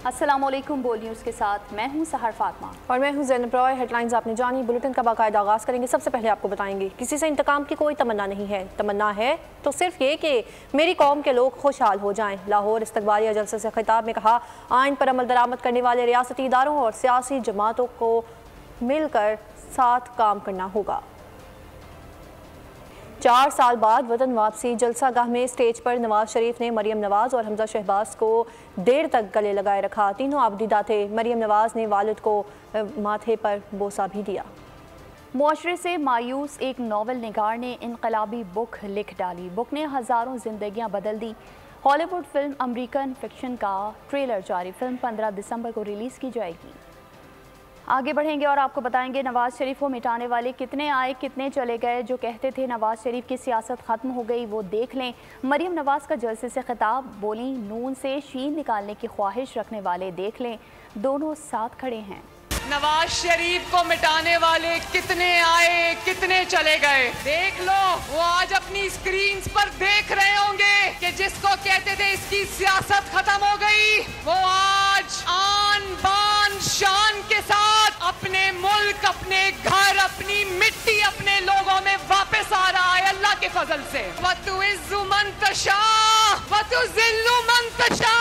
अस्सलामुअलैकुम। बोल न्यूज़ के साथ मैं हूं सहर फातिमा और मैं हूं ज़ैनब रॉय। हेडलाइंस आपने जानी, बुलेटिन का बाकायदा आगाज़ करेंगे। सबसे पहले आपको बताएंगे किसी से इंतकाम की कोई तमन्ना नहीं है। तमन्ना है तो सिर्फ ये कि मेरी कौम के लोग खुशहाल हो जाएं। लाहौर इस्तकबालिया जलसे से खिताब में कहा, आइन पर अमल दरामद करने वाले रियासती इदारों और सियासी जमातों को मिलकर साथ काम करना होगा। 4 साल बाद वतन वापसी। जलसा गाह में स्टेज पर नवाज शरीफ ने मरियम नवाज और हमजा शहबाज को देर तक गले लगाए रखा। तीनों आबदीदा थे। मरियम नवाज ने वालिद को माथे पर बोसा भी दिया। मुआशरे से मायूस एक नावल निगार ने इनकलाबी बुक लिख डाली। बुक ने हज़ारों जिंदगियां बदल दी। हॉलीवुड फिल्म अमेरिकन फिक्शन का ट्रेलर जारी। फिल्म 15 दिसंबर को रिलीज़ की जाएगी। आगे बढ़ेंगे और आपको बताएंगे नवाज शरीफ को मिटाने वाले कितने आए कितने चले गए। जो कहते थे नवाज शरीफ की सियासत ख़त्म हो गई वो देख लें। मरियम नवाज का जलसे से खिताब। बोली, नून से शीन निकालने की ख्वाहिश रखने वाले देख लें, दोनों साथ खड़े हैं। नवाज शरीफ को मिटाने वाले कितने आए कितने चले गए देख लो। वो आज अपनी स्क्रीन्स पर देख रहे होंगे कि जिसको कहते थे इसकी सियासत खत्म हो गई, वो आज आन बान शान के साथ अपने मुल्क, अपने घर, अपनी मिट्टी, अपने लोगों में वापस आ रहा है अल्लाह के फजल से। वतुइज़्ज़ु मन तशा वतुज़िल्लु मन तशा।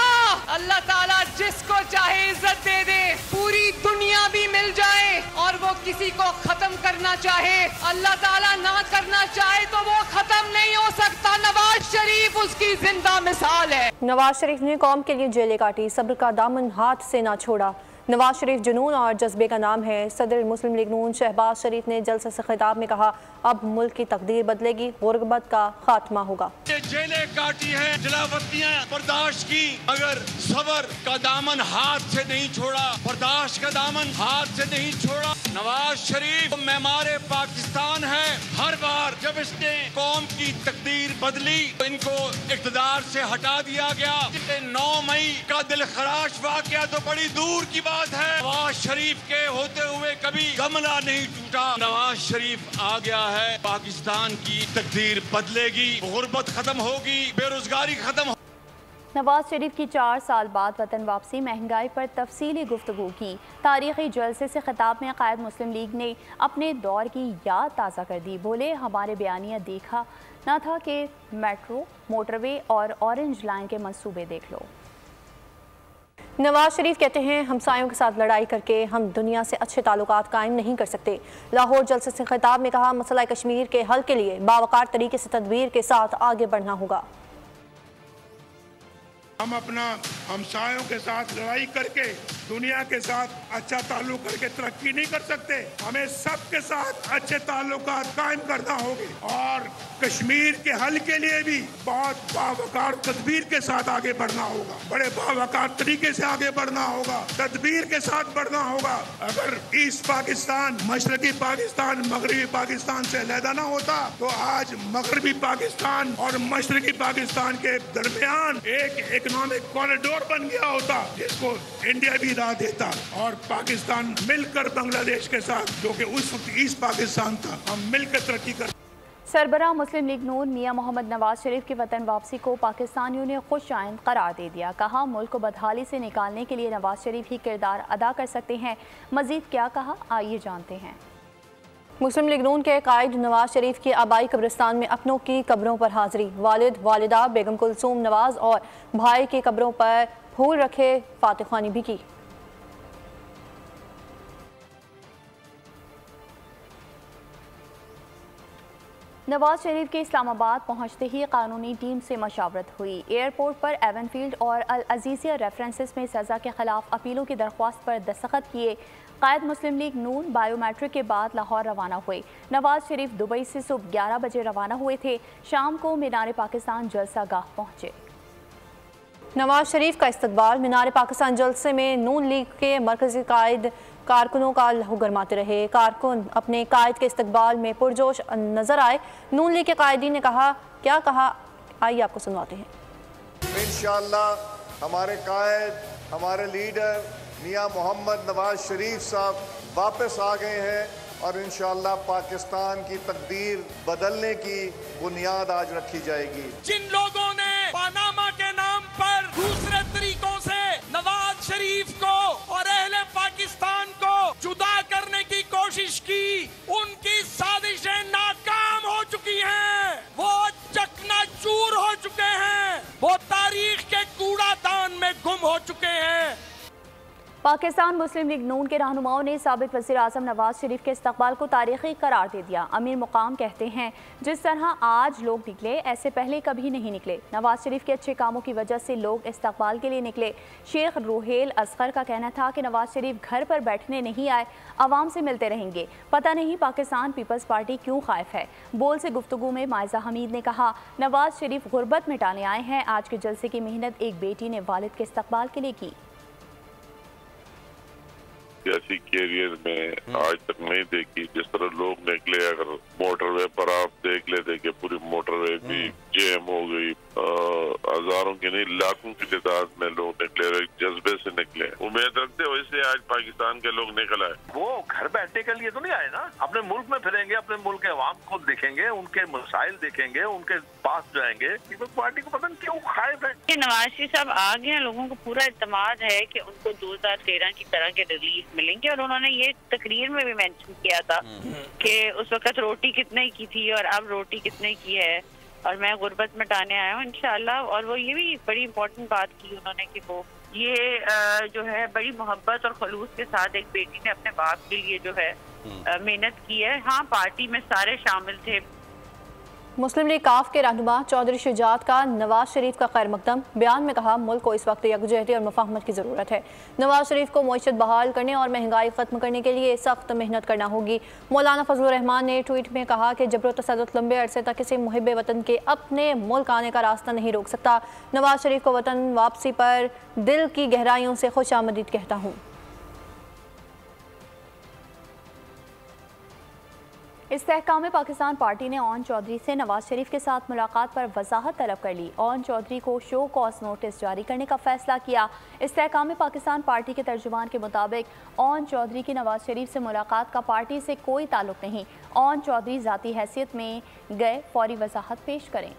अल्लाह ताला जिसको चाहे इज्जत दे दे। पूरी दुनिया भी मिल जाए और वो किसी को खत्म करना चाहे, अल्लाह ताला ना करना चाहे तो वो खत्म नहीं हो सकता। नवाज शरीफ उसकी जिंदा मिसाल है। नवाज शरीफ ने कौम के लिए जेलें काटी, सब्र का दामन हाथ से ना छोड़ा। नवाज शरीफ जुनून और जज्बे का नाम है। सदर मुस्लिम लीग नून शहबाज शरीफ ने जलसे से खिताब में कहा, अब मुल्क की तकदीर बदलेगी, गुर्बत का खात्मा होगा। जेलें काटी है, जलावतियां बर्दाश्त की, मगर सबर का दामन हाथ से नहीं छोड़ा, बर्दाश्त का दामन हाथ से नहीं छोड़ा। नवाज शरीफ मेमारे पाकिस्तान है। हर बार जब इसने कौम की तकदीर बदली तो इनको इक़्तिदार से हटा दिया गया। 9 मई का दिल खराश वाक़या तो बड़ी दूर की बात है। नवाज शरीफ के होते हुए कभी गमला नहीं टूटा। नवाज शरीफ आ गया है, पाकिस्तान की तकदीर बदलेगी, गुर्बत खत्म होगी, बेरोजगारी खत्म। नवाज शरीफ की 4 साल बाद वतन वापसी। महंगाई पर तफसीली गुफ्तगू की। तारीखी जलसे से खिताब में कायद मुस्लिम लीग ने अपने दौर की याद ताज़ा कर दी। बोले, हमारे बयानिया देखा ना था कि मेट्रो, मोटरवे और ऑरेंज लाइन के मंसूबे देख लो। नवाज शरीफ कहते हैं, हमसायों के साथ लड़ाई करके हम दुनिया से अच्छे ताल्लुकात कायम नहीं कर सकते। लाहौर जलसे से खिताब में कहा, मसला कश्मीर के हल के लिए बावकार तरीके से तदबीर के साथ आगे बढ़ना होगा। हम अपना हमसायों के साथ लड़ाई करके दुनिया के साथ अच्छा ताल्लुक करके तरक्की नहीं कर सकते। हमें सबके साथ अच्छे ताल्लुकात कायम करना होंगे और कश्मीर के हल के लिए भी बहुत बावकार तदबीर के साथ आगे बढ़ना होगा। बड़े बावकार तरीके से आगे बढ़ना होगा, तदबीर के साथ बढ़ना होगा। अगर ईस्ट पाकिस्तान, मशरकी पाकिस्तान, मगरबी पाकिस्तान से अलहदा ना होता तो आज मगरबी पाकिस्तान और मशरकी पाकिस्तान के दरमियान एक इकोनॉमिक कॉरिडोर बन गया होता, जिसको इंडिया भी राह देता और पाकिस्तान मिलकर बांग्लादेश के साथ, जो कि उस वक्त ईस्ट पाकिस्तान था, हम मिलकर तरक्की कर। सरबराह मुस्लिम लीग नून मियां मोहम्मद नवाज शरीफ की वतन वापसी को पाकिस्तानियों ने खुश आइंद करार दे दिया। कहा, मुल्क को बदहाली से निकालने के लिए नवाज शरीफ ही किरदार अदा कर सकते हैं। मजीद क्या कहा, आइए जानते हैं। मुस्लिम लीग नून के कायद नवाज शरीफ की आबाई कब्रिस्तान में अपनों की कब्रों पर हाजिरी। वालिद, वालिदा, बेगम कुलसूम नवाज और भाई की कब्रों पर फूल रखे, फातिहानी भी की। नवाज शरीफ के इस्लामाबाद पहुंचते ही कानूनी टीम से मशावरत हुई। एयरपोर्ट पर एवनफील्ड और अल अजीज़िया रेफरेंसेस में सज़ा के खिलाफ अपीलों की दरख्वास्त पर दस्तखत किए। कायद मुस्लिम लीग नून बायोमेट्रिक के बाद लाहौर रवाना हुए। नवाज शरीफ दुबई से सुबह 11 बजे रवाना हुए थे। शाम को मीनार पाकिस्तान जलसा गाह पहुंचे। नवाज शरीफ का इस्तकबाल। मीनार पाकिस्तान जलसे में नून लीग के मरकजी कायद कारकुनों का लहू गरमाते रहे। कारकुन अपने कायद के इस्तकबाल में पुरजोश नजर आए। नून लीग के कायदीन ने कहा, क्या कहा, आइए आपको सुनवाते हैं। इंशाअल्लाह हमारे कायद, हमारे लीडर मियां मोहम्मद नवाज शरीफ साहब वापस आ गए हैं और इंशाअल्लाह पाकिस्तान की तकदीर बदलने की बुनियाद आज रखी जाएगी। जिन लोगों ने पनामा के नाम पर दूसरे तरीकों से नवाज शरीफ को और अहले पाकिस्तान को जुदा करने की कोशिश की, उनकी साजिशें नाकाम हो चुकी हैं, वो चकनाचूर हो चुके हैं, वो तारीख के कूड़ादान में गुम हो चुके हैं। पाकिस्तान मुस्लिम लीग नून के रहनुमाओं ने साबिक वज़ीर आज़म नवाज शरीफ के इस्तकबाल को तारीखी करार दे दिया। अमीर मुकाम कहते हैं, जिस तरह आज लोग निकले ऐसे पहले कभी नहीं निकले। नवाज शरीफ के अच्छे कामों की वजह से लोग इस्तकबाल के लिए निकले। शेख रूहेल असगर का कहना था कि नवाज शरीफ घर पर बैठने नहीं आए, आवाम से मिलते रहेंगे। पता नहीं पाकिस्तान पीपल्स पार्टी क्यों खाइफ है। बोल से गुफ्तगू में मायजा हमीद ने कहा, नवाज शरीफ गुर्बत मिटाने आए हैं। आज के जलसे की मेहनत एक बेटी ने वालिद के इस्तकबाल के लिए की। सियासी कैरियर में आज तक नहीं देखी जिस तरह लोग निकले। अगर मोटरवे पर आप देख लेते कि पूरी मोटरवे भी जैम हो गई, हजारों की नहीं लाखों की तादाद में लोग निकले, जज्बे से निकले। उम्मीद रखते हो इससे आज पाकिस्तान के लोग निकल आए। वो घर बैठने के लिए तो नहीं आए ना, अपने मुल्क में फिरेंगे, अपने मुल्क के अवाम को देखेंगे, उनके मसाइल देखेंगे, उनके पास जाएंगे। पीपल्स पार्टी को पता नहीं क्यों खाइफ है। नवाज शरीफ साहब आ गए, लोगों को पूरा इत्मीनान है कि उनको 2013 की तरह के रिलीफ मिलेंगे। और उन्होंने ये तकरीर में भी मेंशन किया था कि उस वक्त रोटी कितने की थी और अब रोटी कितने की है, और मैं गुर्बत मिटाने आया हूँ इंशाल्लाह। और वो ये भी बड़ी इम्पोर्टेंट बात की उन्होंने कि वो ये जो है बड़ी मोहब्बत और खलूस के साथ एक बेटी ने अपने बाप के लिए जो है मेहनत की है। हाँ, पार्टी में सारे शामिल थे। मुस्लिम लीग काफ के रहनुमा चौधरी शुजात का नवाज शरीफ का खैर मकदम। बयान में कहा, मुल्क को इस वक्त यकजहती और मुफाहमत की ज़रूरत है। नवाज शरीफ को मईशत बहाल करने और महंगाई ख़त्म करने के लिए सख्त मेहनत करना होगी। मौलाना फजलुर रहमान ने ट्वीट में कहा कि जबर तसद्दुत लंबे अरसे तक किसी मुहिब वतन के अपने मुल्क आने का रास्ता नहीं रोक सकता। नवाज शरीफ को वतन वापसी पर दिल की गहराइयों से खुशामदीद कहता हूँ। इस्तेहकाम पाकिस्तान पार्टी ने ओन चौधरी से नवाज शरीफ के साथ मुलाकात पर वजाहत तलब कर ली। ओन चौधरी को शो कॉज नोटिस जारी करने का फैसला किया। इस्तेहकाम पाकिस्तान पार्टी के तर्जुमान के मुताबिक ओन चौधरी की नवाज शरीफ से मुलाकात का पार्टी से कोई ताल्लुक नहीं। ओन चौधरी ज़ाती हैसियत में गए, फौरी वजाहत पेश करें।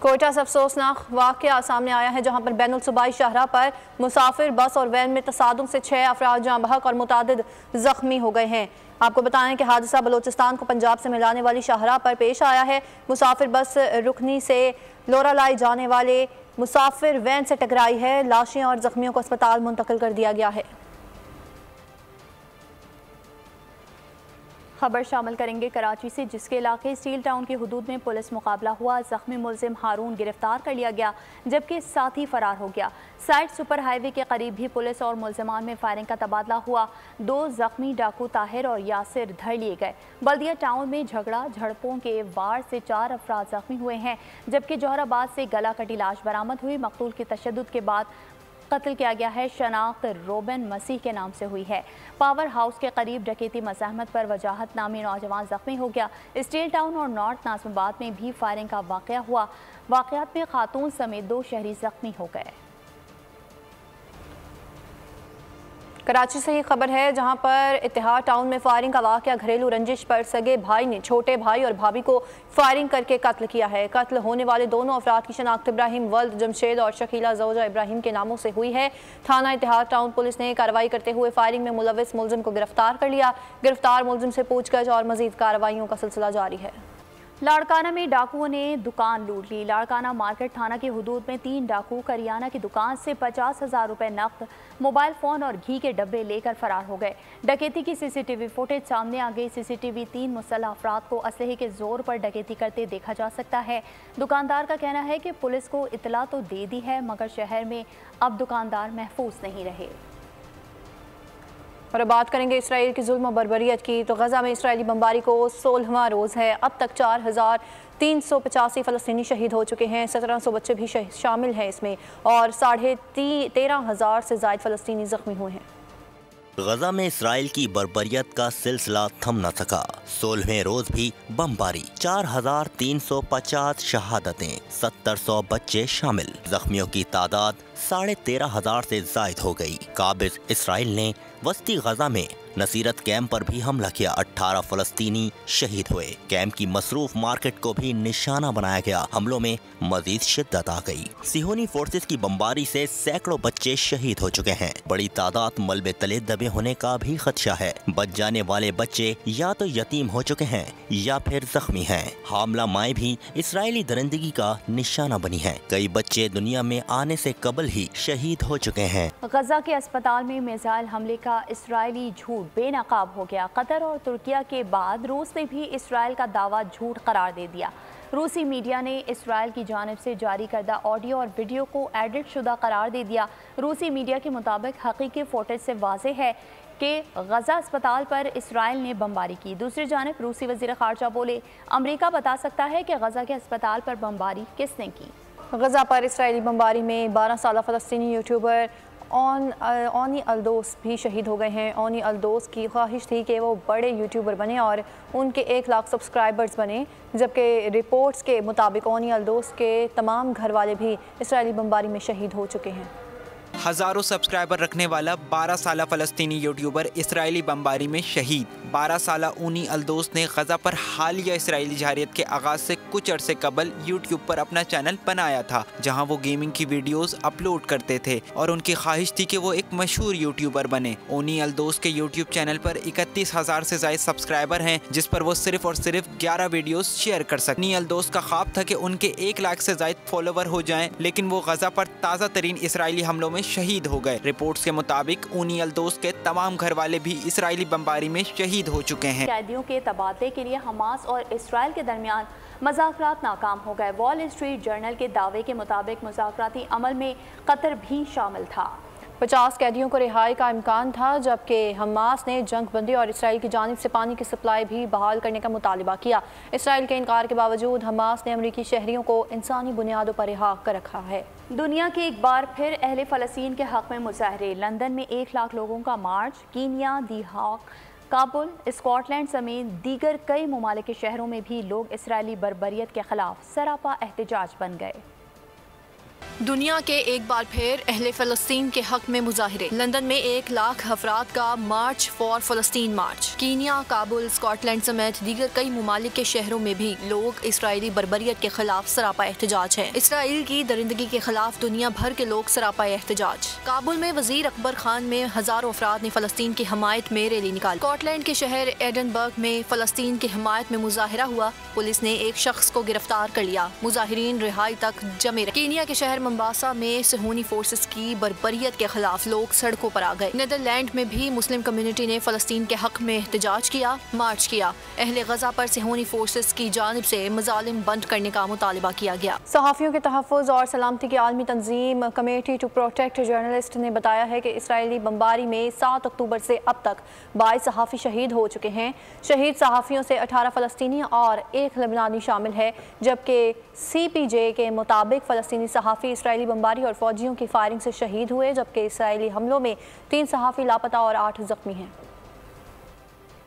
कोयटा से अफसोसनाक वाक़या सामने आया है, जहां पर बैनुल सूबाई शाहराह पर मुसाफिर बस और वैन में तसादुम से 6 अफराद जाँ बहक और मुतादिद ज़ख्मी हो गए हैं। आपको बताएं कि हादसा बलोचिस्तान को पंजाब से मिलाने वाली शाहराह पर पेश आया है। मुसाफिर बस रुकनी से लोरालाई जाने वाले मुसाफिर वैन से टकराई है। लाशें और ज़ख्मियों को अस्पताल मुंतकिल कर दिया गया है। खबर शामिल करेंगे कराची से, जिसके इलाके स्टील टाउन की हुदूद में पुलिस मुकाबला हुआ। जख्मी मुलजिम हारून गिरफ्तार कर लिया गया, जबकि साथी फरार हो गया। साइड सुपर हाईवे के करीब भी पुलिस और मुलजिमान में फायरिंग का तबादला हुआ। 2 जख्मी डाकू ताहिर और यासिर धर लिए गए। बल्दिया टाउन में झड़पों के वार से 4 अफराद जख्मी हुए हैं, जबकि जौहराबाद से गला कटी लाश बरामद हुई। मकतूल की तशद्दुद के बाद कत्ल किया गया है। शनाख्त रोबन मसीह के नाम से हुई है। पावर हाउस के करीब डकैती मज़ाहमत पर वजाहत नामी नौजवान जख्मी हो गया। स्टील टाउन और नॉर्थ नाज़िमाबाद में भी फायरिंग का वाक़या हुआ। वाक़यात में खातून समेत 2 शहरी जख्मी हो गए। कराची से ही खबर है, जहां पर इत्तेहाद टाउन में फायरिंग का वाक़या। घरेलू रंजिश पर सगे भाई ने छोटे भाई और भाभी को फायरिंग करके कत्ल किया है। कत्ल होने वाले दोनों अफराद की शनाख्त इब्राहिम वल्द जमशेद और शकीला ज़ौजा इब्राहिम के नामों से हुई है। थाना इत्तेहाद टाउन पुलिस ने कार्रवाई करते हुए फायरिंग में मुलविस मुलजिम को गिरफ्तार कर लिया। गिरफ्तार मुलजिम से पूछताछ और मजीद कार्रवाइयों का सिलसिला जारी है। लाड़काना में डाकुओं ने दुकान लूट ली। लाड़काना मार्केट थाना की हुदूद में 3 डाकू करियाना की दुकान से 50,000 रुपए नकद, मोबाइल फ़ोन और घी के डब्बे लेकर फरार हो गए। डकैती की सीसीटीवी फुटेज सामने आ गई। सीसीटीवी 3 मुसल्लह अफराद को असलहे के जोर पर डकैती करते देखा जा सकता है। दुकानदार का कहना है कि पुलिस को इतला तो दे दी है, मगर शहर में अब दुकानदार महफूज नहीं रहे। और अब बात करेंगे इसराइल की जुल्म और बर्बरियत की। तो गजा में इसराइली बमबारी को 16वां रोज़ है। अब तक 4,385 फ़लस्तीनी शहीद हो चुके हैं। 1700 बच्चे भी शामिल हैं इसमें, और 13,500 से ज़ायद फ़लस्तीनी ज़ख्मी हुए हैं। गजा में इसराइल की बर्बरियत का सिलसिला थम न सका। 16वें रोज भी बमबारी, 4,350 शहादतें, 700 बच्चे शामिल। जख्मियों की तादाद 13,500 से जायद हो गई। काबिज इसराइल ने वस्ती गजा में नसीरत कैंप पर भी हमला किया, 18 फलस्तीनी शहीद हुए। कैंप की मसरूफ मार्केट को भी निशाना बनाया गया। हमलों में मजीद शिद्दत आ गई। सिहोनी फोर्सेस की बमबारी से सैकड़ों बच्चे शहीद हो चुके हैं। बड़ी तादाद मलबे तले दबे होने का भी खदशा है। बच जाने वाले बच्चे या तो यतीम हो चुके हैं या फिर जख्मी हैं। हामला माएँ भी इसराइली दरिंदगी का निशाना बनी हैं। कई बच्चे दुनिया में आने से कबल ही शहीद हो चुके हैं। गजा के अस्पताल में मिसाइल हमले का इसराइली झूठ बेनकाब हो गया। कतर और तुर्किया के बाद रूस ने भी इसराइल का दावा झूठ करार दे दिया। रूसी मीडिया ने इसराइल की जानिब से जारी करदा ऑडियो और वीडियो को एडिट शुदा करार दे दिया। रूसी मीडिया के मुताबिक हकीकी फुटेज से वाज़ेह है कि गजा अस्पताल पर इसराइल ने बमबारी की। दूसरी जानिब रूसी वज़ीर ख़ारजा बोले, अमरीका बता सकता है कि गजा के अस्पताल पर बमबारी किसने की। गजा पर इसराइली बमबारी में 12 साला फ़लस्तीनी यूट्यूबर ओनी अल्दोस भी शहीद हो गए हैं। ओनी अल्दोस की ख्वाहिश थी कि वो बड़े यूट्यूबर बने और उनके 1 लाख सब्सक्राइबर्स बने, जबकि रिपोर्ट्स के मुताबिक ओनी अल्दोस के तमाम घर वाले भी इसराइली बमबारी में शहीद हो चुके हैं। हज़ारों सब्सक्राइबर रखने वाला 12 साला फ़लस्तीनी यूट्यूबर इसराइली बमबारी में शहीद। 12 साला ओनी अल्दोस ने गजा पर हालिया इसराइली जहारियत के आगाज़ से कुछ अरसे कबल यूट्यूब पर अपना चैनल बनाया था, जहां वो गेमिंग की वीडियोस अपलोड करते थे और उनकी ख्वाहिश थी कि वो एक मशहूर यूट्यूबर बने। ओनी अल्दोस के यूट्यूब चैनल पर 31,000 से ज़ायद सब्सक्राइबर हैं, जिस पर वो सिर्फ और सिर्फ 11 वीडियोस शेयर कर सकते। ओनी अल्दोस का ख्वाब था कि उनके 1 लाख से ज़ायद फॉलोवर हो जाएं, लेकिन वो गजा पर ताज़ा तरीन इसराइली हमलों में शहीद हो गए। रिपोर्ट्स के मुताबिक ओनी अल्दोस के तमाम घर वाले भी इसराइली बमबारी में शहीद हो चुके हैं। कैदियों के तबादले के लिए हमास और इसराइल के दरमियान मुज़ाकरात नाकाम हो गए। वॉल स्ट्रीट जर्नल के दावे के मुताबिक मुज़ाकराती अमल में कतर भी शामिल था। 50 कैदियों को रिहाई का इम्कान था, जबकि हमास ने जंग बंदी और इसराइल की जानिब से पानी की सप्लाई भी बहाल करने का मुतालिबा किया। इसराइल के इनकार के बावजूद हमास ने अमरीकी शहरियों को इंसानी बुनियादों पर रिहा कर रखा है। दुनिया के एक बार फिर अहले फ़लस्तीन के हक़ में मुजाहरे। लंदन में 1 लाख लोगों का मार्च। कीनिया, दी हाक, काबुल, स्कॉटलैंड समेत दीगर कई ममालिक के शहरों में भी लोग इसराइली बर्बरियत के खिलाफ सरापा एहतजाज बन गए। दुनिया के एक बार फिर अहले फ़लस्तीन के हक में मुजाहिरे। लंदन में 1 लाख अफराद का मार्च फॉर फ़लस्तीन मार्च। कीनिया, काबुल, स्कॉटलैंड समेत दीगर कई ममालिक के शहरों में भी लोग इसराइली बर्बरियत के खिलाफ सरापा एहतजाज है। इसराइल की दरिंदगी के खिलाफ दुनिया भर के लोग सरापा एहतजाज। काबुल में वजीर अकबर खान में हजारों अफराद ने फ़लस्तीन की हमायत में रैली निकाली। स्कॉटलैंड के शहर एडनबर्ग में फ़लस्तीन की हमायत में मुजाहिरा हुआ। पुलिस ने एक शख्स को गिरफ्तार कर लिया। मुजाहिरीन रिहाई तक जमे रहे। कीनिया के शहर मंबासा में सिहोनी फोर्सेस की बर्बरियत के खिलाफ लोग सड़कों पर आ गए। नीदरलैंड में भी मुस्लिम कम्युनिटी ने फ़लस्तीन के हक में एहतजाज किया, मार्च किया। अहले गजा पर सिहोनी फोर्सेस की जानिब से मजालिम बंद करने का मुतालिबा किया गया। सहाफ़ियों के तहफ़्फ़ुज़ और सलामती की आलमी तंजीम कमेटी टू प्रोटेक्ट जर्नलिस्ट ने बताया है कि इसराइली बमबारी में 7 अक्टूबर से अब तक 22 सहाफ़ी शहीद हो चुके हैं। शहीद सहाफ़ियों से 18 फ़लस्तीनी और 1 लेबनानी शामिल है, जबकि CPJ के मुताबिक फ़लस्तीनी सहाफ़ी इसराइली बमबारी और फौजियों की फायरिंग से शहीद हुए, जबकि इसराइली हमलों में 3 सहाफ़ी लापता और 8 जख्मी हैं।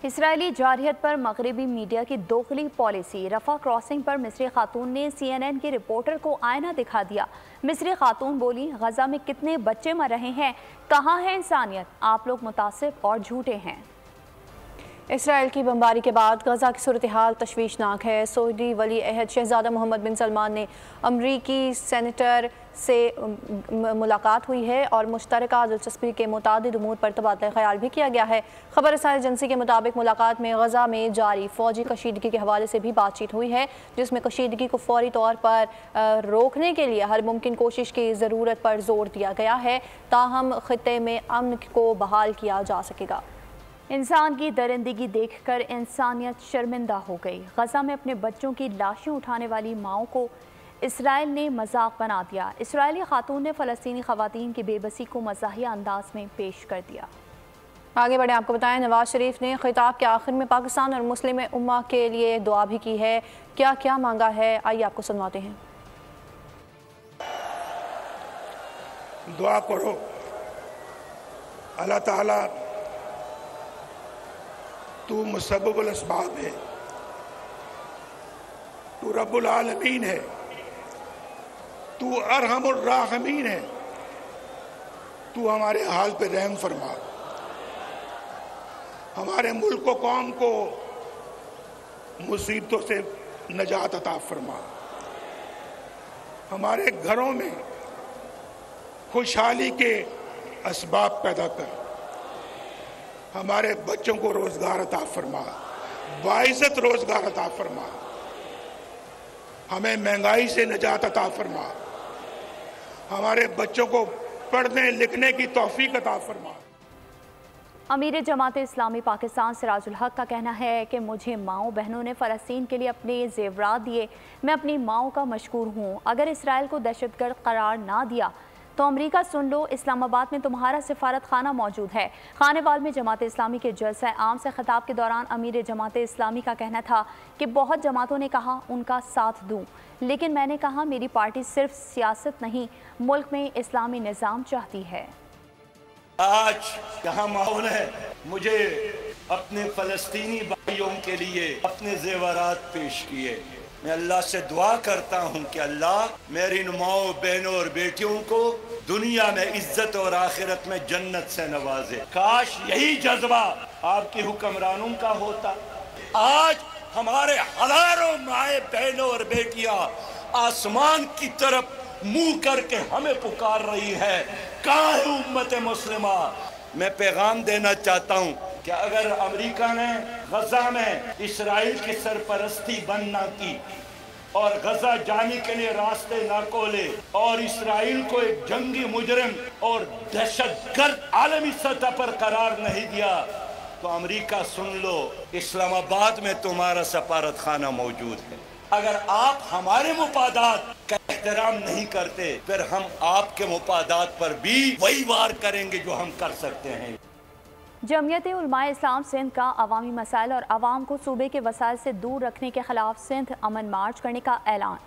इसराइली जारहियत पर मगरबी मीडिया की दोगली पॉलिसी। रफा क्रॉसिंग पर मिस्री खातून ने CNN के रिपोर्टर को आईना दिखा दिया। मिस्री खातून बोली, गजा में कितने बच्चे मर रहे हैं, कहाँ है इंसानियत, आप लोग मुतासिब और झूठे हैं। इसराइल की बमबारी के बाद गजा की सूरत हाल तशवीशनाक है। सऊदी वली अहद शहजादा मोहम्मद बिन सलमान ने अमरीकी सेनेटर से मुलाकात हुई है और मुश्तरका दिलचस्पी के मुतादिद उमूर पर तबादला ख्याल भी किया गया है। खबर रसाई एजेंसी के मुताबिक मुलाकात में गजा में जारी फौजी कशीदगी के हवाले से भी बातचीत हुई है, जिसमें कशीदगी को फौरी तौर पर रोकने के लिए हर मुमकिन कोशिश की ज़रूरत पर जोर दिया गया है, ताहम खित्ते में अमन को बहाल किया जा सकेगा। इंसान की दरिंदगी देखकर इंसानियत शर्मिंदा हो गई। गजा में अपने बच्चों की लाशें उठाने वाली माओं को इसराइल ने मजाक बना दिया। इसराइली खातून ने फ़लस्तीनी ख़वातीन की बेबसी को मज़ाहिया अंदाज में पेश कर दिया। आगे बढ़े, आपको बताएं, नवाज शरीफ ने खिताब के आखिर में पाकिस्तान और मुस्लिम उम्मा के लिए दुआ भी की है। क्या क्या मांगा है, आइए आपको सुनवाते हैं। दुआ करो, अल्लाह ताला तू मुसब्बिबुल अस्बाब है, तू रब्बुल आलमीन है, तू अरहमुर राहिमीन है, तू हमारे हाल पे रहम फरमा। हमारे मुल्क को कौम को मुसीबतों से नजात अता फरमा, हमारे घरों में खुशहाली के असबाब पैदा कर, हमारे बच्चों को रोजगार अता फरमा, बाइज्जत रोजगार अता फरमा, हमें महंगाई से निजात अता फरमा, हमारे बच्चों को पढ़ने लिखने की तौफीक अता फरमा। अमीर जमात इस्लामी पाकिस्तान सिराजुल हक का कहना है कि मुझे माओं बहनों ने फ़लस्तीन के लिए अपने जेवरात दिए, मैं अपनी माओं का मशकूर हूँ। अगर इसराइल को दहशतगर्द करार ना दिया तो अमेरिका सुन लो, इस्लामाबाद में तुम्हारा सिफारत खाना मौजूद है। खानेवाल में जमात इस्लामी के जलसा आम से खिताब के दौरान अमीर जमात इस्लामी का कहना था कि बहुत जमातों ने कहा उनका साथ दूं, लेकिन मैंने कहा मेरी पार्टी सिर्फ सियासत नहीं, मुल्क में इस्लामी निज़ाम चाहती है। आज यहाँ माहौल है, मुझे अपने फ़लस्तीनी भाइयों के लिए अपने जेवरात पेश किए। मैं अल्लाह से दुआ करता हूँ कि अल्लाह मेरी माओ बहनों और बेटियों को दुनिया में इज्जत और आखिरत में जन्नत से नवाजे। काश यही जज्बा आपकी हुक्मरानों का होता। आज हमारे हजारों माए बहनों और बेटियां आसमान की तरफ मुंह करके हमें पुकार रही है, कहाँ है उम्मत मुस्लिमा। मैं पैगाम देना चाहता हूँ कि अगर अमेरिका ने गजा में इसराइल की सरपरस्ती बंद ना की और गजा जाने के लिए रास्ते ना खोले और इसराइल को एक जंगी मुजरिम और दहशतगर्द आलमी सतह पर करार नहीं दिया तो अमेरिका सुन लो, इस्लामाबाद में तुम्हारा सफारत खाना मौजूद है। अगर आप हमारे मुफादात का एहतराम नहीं करते फिर हम आपके मुफादात पर भी वही वार करेंगे जो हम कर सकते हैं। जमियत उलमाए इस्लाम सिंध का अवामी मसाइल और आवाम को सूबे के वसाइल से दूर रखने के खिलाफ सिंध अमन मार्च करने का ऐलान।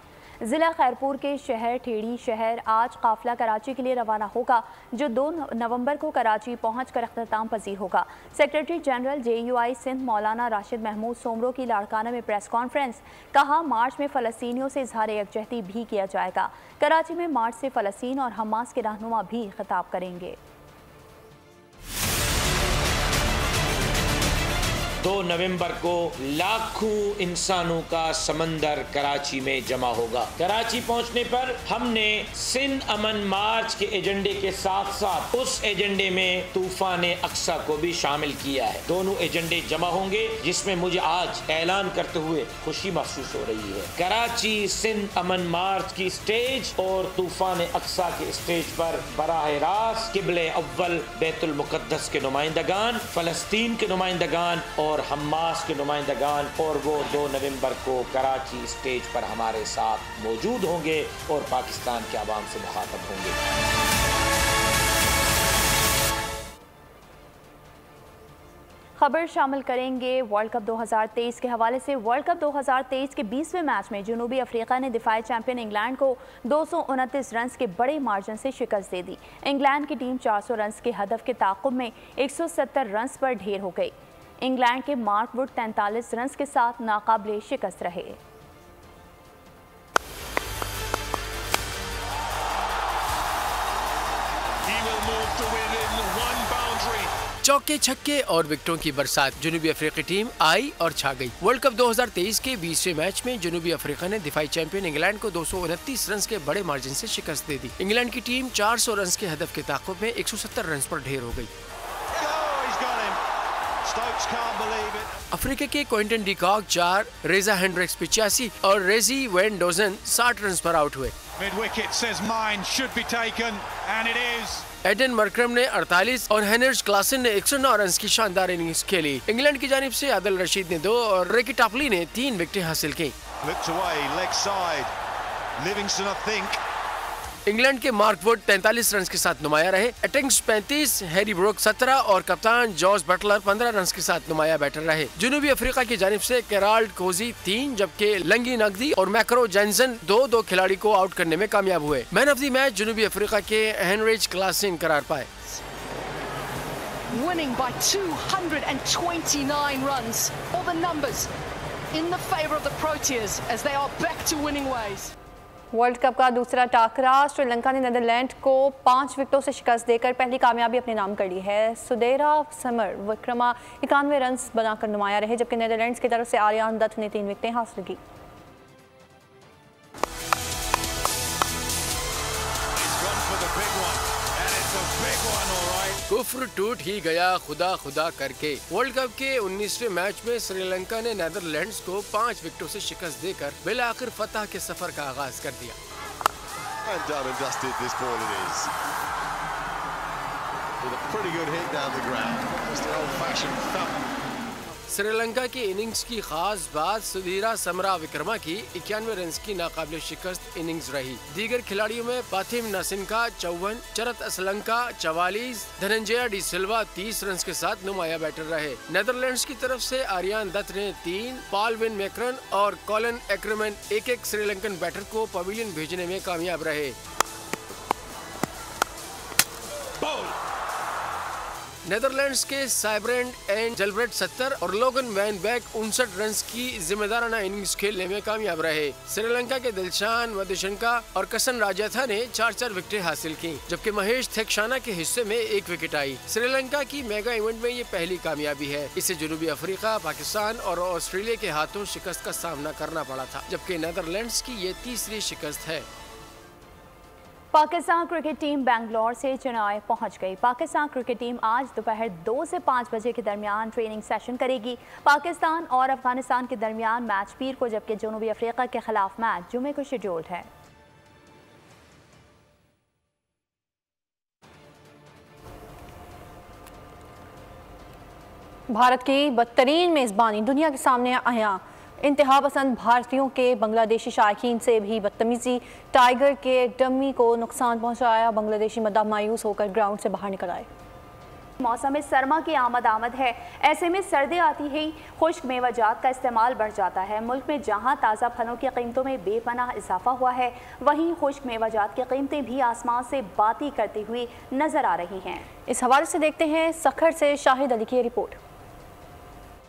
ज़िला खैरपुर के शहर ठेड़ी शहर आज काफिला कराची के लिए रवाना होगा, जो 2 नवंबर को कराची पहुंचकर अख्ताम पजीर होगा। सेक्रेटरी जनरल JUI सिंध मौलाना राशिद महमूद सोमरो की लाड़काना में प्रेस कॉन्फ्रेंस, कहा मार्च में फ़लस्तीनियों से इजहार यकजहती भी किया जाएगा। कराची में मार्च से फ़लस्तीन और हमास के रहनुमा भी खिताब करेंगे। 2 नवंबर को लाखों इंसानों का समंदर कराची में जमा होगा। कराची पहुंचने पर हमने सिंध अमन मार्च के एजेंडे के साथ साथ उस एजेंडे में तूफान अक्सा को भी शामिल किया है। दोनों एजेंडे जमा होंगे, जिसमें मुझे आज ऐलान करते हुए खुशी महसूस हो रही है। कराची सिंध अमन मार्च की स्टेज और तूफान अक्सा के स्टेज पर बराह रास्त किबले अव्वल बैतुल मुकद्दस के नुमाइंदगान, फलस्तीन के नुमाइंदगान और हमास के नुमाइंदगान और वो 2 नवंबर को कराची स्टेज पर हमारे साथ मौजूद होंगे और पाकिस्तान के आवाम से मुखातब होंगे। खबर शामिल करेंगे वर्ल्ड कप 2023 के हवाले से। वर्ल्ड कप 2023 के 20वें मैच में जनूबी अफ्रीका ने दिफाई चैंपियन इंग्लैंड को 229 रन के बड़े मार्जिन से शिकस्त दे दी। इंग्लैंड की टीम 400 रन के हदफ के ताक़ुब में 170 रन पर ढेर हो गई। इंग्लैंड के मार्क वुड 43 रन के साथ नाकाबिले शिकस्त रहे। चौके छक्के और विकेटों की बरसात, जनूबी अफ्रीकी टीम आई और छा गई। वर्ल्ड कप 2023 के 20वें मैच में जनूबी अफ्रीका ने दिफाई चैंपियन इंग्लैंड को 229 रन के बड़े मार्जिन से शिकस्त दे दी। इंग्लैंड की टीम 400 रन के हदफ के ताक़ुब में 170 रन पर ढेर हो गई। अफ्रीका के क्विंटन डी कॉक 4, रेजा हेंड्रिक्स 85 और रेजी वैन डोजन 60 रन पर आउट हुए। एडन मरक्रम ने 48 और हेनरिच क्लासन ने 109 रन की शानदार इनिंग्स खेली। इंग्लैंड की जानिब से आदिल रशीद ने 2 और रिकी टॉपली ने 3 विकेटें हासिल की। इंग्लैंड के मार्क वुड 43 रन के साथ नुमाया रहे। एटिंग्स 35, हैरी ब्रुक 17 और कप्तान जॉर्ज बटलर 15 रन के साथ नुमाया बैटर रहे। जनूबी अफ्रीका की जानिब से केराल्ड कोजी 3 जबकि लंगी नकदी और मैक्रो जैनसन 2 खिलाड़ी को आउट करने में कामयाब हुए। मैन ऑफ द मैच जनूबी अफ्रीका के हेनरिच क्लासन करार पाए। Winning by 229 runs. All the numbers in the favor of the Proteas as they are back to winning ways. World cup का दूसरा टाकरा, श्रीलंका ने नीदरलैंड को 5 विकेटों से शिकस्त देकर पहली कामयाबी अपने नाम कर ली है। सुदेरा समर विक्रमा 91 रन बनाकर नुमाया रहे, जबकि नीदरलैंड्स की तरफ से आर्यान दत्त ने 3 विकेटें हासिल की। कुफ्र टूट ही गया खुदा खुदा करके। वर्ल्ड कप के 19वें मैच में श्रीलंका ने नीदरलैंड्स को 5 विकेटों से शिकस्त देकर बिलाखिर फतह के सफर का आगाज कर दिया। श्रीलंका की इनिंग्स की खास बात सुधीरा समरा विक्रमा की 91 रन की नाकाबिल शिकस्त इनिंग्स रही। दीगर खिलाड़ियों में पाथिम नासिनका 54, चरत असलंका 44, धनंजय डी सिल्वा 30 रन के साथ नुमाया बैटर रहे। नीदरलैंड्स की तरफ से आर्यान दत्त ने 3, पॉल विन मैक्रन और कॉलिन एक्रमैन एक श्रीलंकन बैटर को पवेलियन भेजने में कामयाब रहे। नेदरलैंड्स के साइब्रेंड एंड जलब्रेट 70 और लोगन वैन बैक 59 रन की जिम्मेदाराना इनिंग्स खेलने में कामयाब रहे। श्रीलंका के दिलशान मधुशंका और कसन राजाथा ने 4-4 विकेटें हासिल की, जबकि महेश थेक्शाना के हिस्से में 1 विकेट आई। श्रीलंका की मेगा इवेंट में ये पहली कामयाबी है। इसे जनूबी अफ्रीका, पाकिस्तान और ऑस्ट्रेलिया के हाथों शिकस्त का सामना करना पड़ा था, जबकि नेदरलैंड्स की ये तीसरी शिकस्त है। पाकिस्तान क्रिकेट टीम बेंगलोर से चेन्नई पहुंच गई। पाकिस्तान क्रिकेट टीम आज दोपहर 2 से 5 बजे के दरमियान ट्रेनिंग सेशन करेगी। पाकिस्तान और अफगानिस्तान के दरमियान मैच पीर को, जबकि जनूबी अफ्रीका के खिलाफ मैच जुमे को शेड्यूल्ड है। भारत की बदतरीन मेज़बानी दुनिया के सामने आया। इंतहा पसंद भारतीयों के बांग्लादेशी शायकीन से भी बदतमीजी, टाइगर के डमी को नुकसान पहुंचाया। बांग्लादेशी मद्दा मायूस होकर ग्राउंड से बाहर निकल आए। मौसम सरमा की आमद है, ऐसे में सर्दी आती ही खुश्क मेवाजात का इस्तेमाल बढ़ जाता है। मुल्क में जहां ताज़ा फलों की कीमतों में बेपनाह इजाफा हुआ है, वहीं खुश्क मेवाजात की कीमतें भी आसमान से बाती करती हुई नजर आ रही हैं। इस हवाले से देखते हैं सखर से शाहिद अली की रिपोर्ट।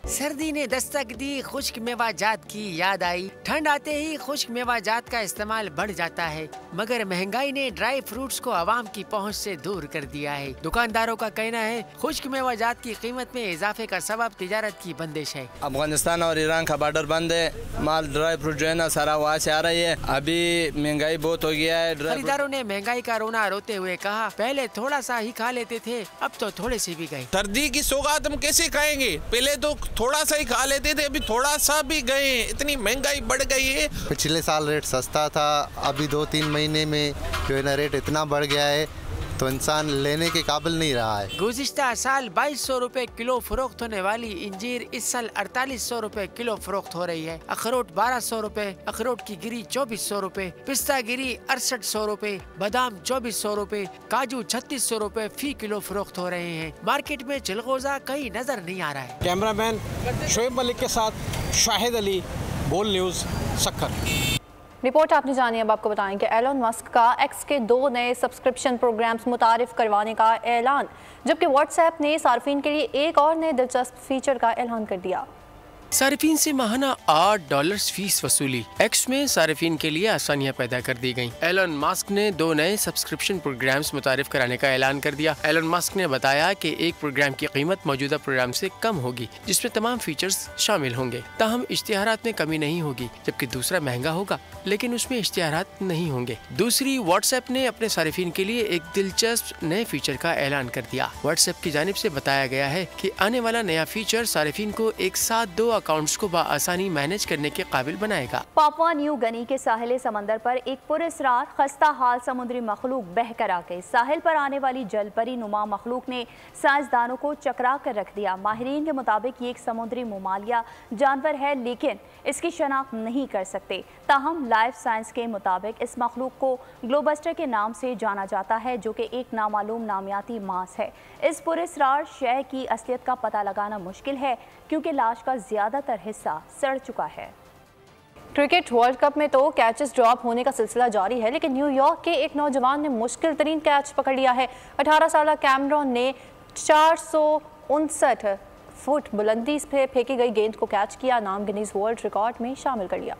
सर्दी ने दस्तक दी, खुश्क मेवाजात की याद आई। ठंड आते ही खुश्क मेवाजात का इस्तेमाल बढ़ जाता है, मगर महंगाई ने ड्राई फ्रूट्स को आवाम की पहुंच से दूर कर दिया है। दुकानदारों का कहना है खुश्क मेवाजात की कीमत में इजाफे का सबब तिजारत की बंदिश है। अफगानिस्तान और ईरान का बॉर्डर बंद है, माल ड्राई फ्रूट जो है ना सारा वहाँ से आ रही है। अभी महंगाई बहुत हो गया है। खरीदारों ने महंगाई का रोना रोते हुए कहा, पहले थोड़ा सा ही खा लेते थे, अब तो थोड़े से भी गए। सर्दी की सौगात हम कैसे खाएंगे? पहले तो थोड़ा सा ही खा लेते थे, अभी थोड़ा सा भी गए। इतनी महंगाई बढ़ गई है। पिछले साल रेट सस्ता था, अभी 2-3 महीने में जो है ना रेट इतना बढ़ गया है तो इंसान लेने के काबिल नहीं रहा है। गुज़िश्ता साल 2200 रुपए किलो फरोख्त होने वाली इंजीर इस साल 4800 रुपए किलो फरोख्त हो रही है। अखरोट 1200 रुपए, अखरोट की गिरी 2400 रुपए, पिस्ता गिरी 6800 रुपए, बादाम 2400 रुपए, काजू 3600 रुपए फी किलो फरोख्त हो रहे हैं। मार्केट में चिलगोजा कहीं नजर नहीं आ रहा है। कैमरामैन शोएब मलिक के साथ शाहिद अली, बोल न्यूज़, सक्कर। रिपोर्ट आपने जानी। अब आपको बताएं कि एलन मस्क का एक्स के 2 नए सब्सक्रिप्शन प्रोग्राम्स मुतारिफ करवाने का ऐलान, जबकि व्हाट्सएप ने सार्फिन के लिए एक और नए दिलचस्प फीचर का ऐलान कर दिया। सार्फिन से माहाना $8 फीस वसूली। एक्स में सार्फिन के लिए आसानियां पैदा कर दी गयी। एलन मस्क ने 2 नए सब्सक्रिप्शन प्रोग्राम्स मुतारिफ कराने का ऐलान कर दिया। एलन मस्क ने बताया कि एक प्रोग्राम की कीमत मौजूदा प्रोग्राम से कम होगी, जिसमें तमाम फीचर्स शामिल होंगे, ताहम इश्तिहारात में कमी नहीं होगी, जबकि दूसरा महंगा होगा लेकिन उसमें इश्तिहारात नहीं होंगे। दूसरी, व्हाट्सएप ने अपने सार्फिन के लिए एक दिलचस्प नए फीचर का ऐलान कर दिया। व्हाट्सएप की जानिब से बताया गया है कि आने वाला नया फीचर सार्फिन को एक साथ 2 अकाउंट्स को बआसानी मैनेज करने के काबिल बनाएगा। पापुआ न्यू गिनी के साहिल समंदर पर एक पुरअसरार खस्ता हाल समुद्री मखलूक बह कर आ गई। साहिल पर आने वाली जलपरी नुमा मखलूक ने साइंसदानों को चकरा कर रख दिया। माहिरीन के मुताबिक ये एक समुद्री मुमालिया जानवर है, लेकिन इसकी शनाख्त नहीं कर सकते। ताहम लाइफ साइंस के मुताबिक इस मखलूक को ग्लोबस्टर के नाम से जाना जाता है, जो कि एक नामालूम नामियाती मांस है। इस पुरअसरार शय की असलियत का पता लगाना मुश्किल है, क्योंकि लाश का ज्यादातर हिस्सा सड़ चुका है। क्रिकेट वर्ल्ड कप में तो कैचेस ड्रॉप होने का सिलसिला जारी है, लेकिन न्यूयॉर्क के एक नौजवान ने मुश्किल तरीन कैच पकड़ लिया है। 18 साला कैमरॉन ने 459 फुट बुलंदी से फेंकी गई गेंद को कैच किया, नाम गिनीज वर्ल्ड रिकॉर्ड में शामिल कर लिया।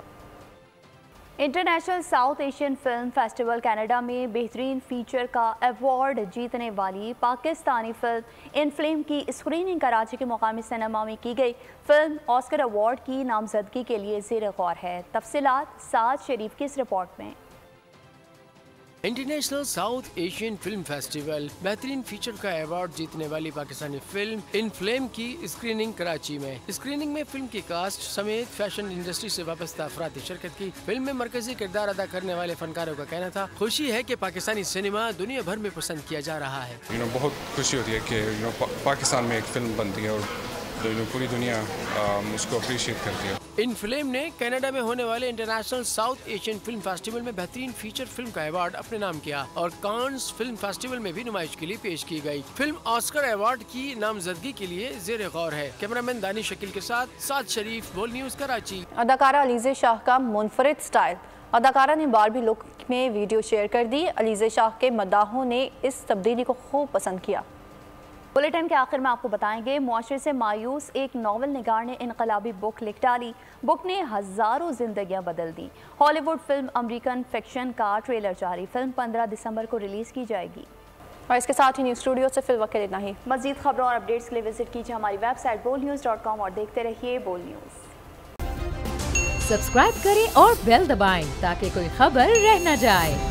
International south Asian film festival Canada में बेहतरीन फीचर का अवार्ड जीतने वाली पाकिस्तानी फिल्म इन फ्लेम की स्क्रीनिंग कराची के मुकामी सिनेमा में की गई। फिल्म ऑस्कर अवार्ड की नामजदगी के लिए ज़ेर गौर है। तफसीलात साद शरीफ की इस रिपोर्ट में। International south Asian film festival बेहतरीन फीचर का अवार्ड जीतने वाली पाकिस्तानी फिल्म इन फ्लेम की स्क्रीनिंग कराची में। स्क्रीनिंग में फिल्म की कास्ट समेत फैशन इंडस्ट्री से वाबस्ता अफराद ने शिरकत की। फिल्म में मरकजी किरदार अदा करने वाले फनकारों का कहना था, खुशी है कि पाकिस्तानी सिनेमा दुनिया भर में पसंद किया जा रहा है। बहुत खुशी होती है कि पाकिस्तान में एक फिल्म बनती है और पूरी दुनिया उसको अप्रिशिएट करती है। इन फिल्म ने कनाडा में होने वाले international south Asian film festival में बेहतरीन फीचर फिल्म का अवार्ड अपने नाम किया और कांस फिल्म फेस्टिवल में भी नुमाइश के लिए पेश की गई। फिल्म ऑस्कर अवार्ड की नामजदगी के लिए ज़ेर गौर है। कैमरामैन दानिश शकील के साथ साद शरीफ, बोल न्यूज़ कराची। अदाकारा अलीज़े शाह का मुनफरिद स्टाइल। अदाकारा ने बारबी लुक में वीडियो शेयर कर दी। अलीज़े शाह के मदाहों ने इस तब्दीली को खूब पसंद किया। बुलेटिन के आखिर में आपको बताएंगे, मुआशरे से मायूस एक नॉवल निगार ने इनकलाबी बुक लिख डाली। बुक ने हज़ारों जिंदगियां बदल दी। हॉलीवुड फिल्म अमेरिकन फिक्शन का ट्रेलर जारी। फिल्म 15 दिसंबर को रिलीज़ की जाएगी। और इसके साथ ही न्यूज़ स्टूडियो से फिल वक्त इतना ही। मज़ीद खबरों और अपडेट्स के लिए विजिट कीजिए हमारी वेबसाइट bolnews.com और देखते रहिए बोल न्यूज़। सब्सक्राइब करें और बेल दबाएं ताकि कोई खबर रह न जाए।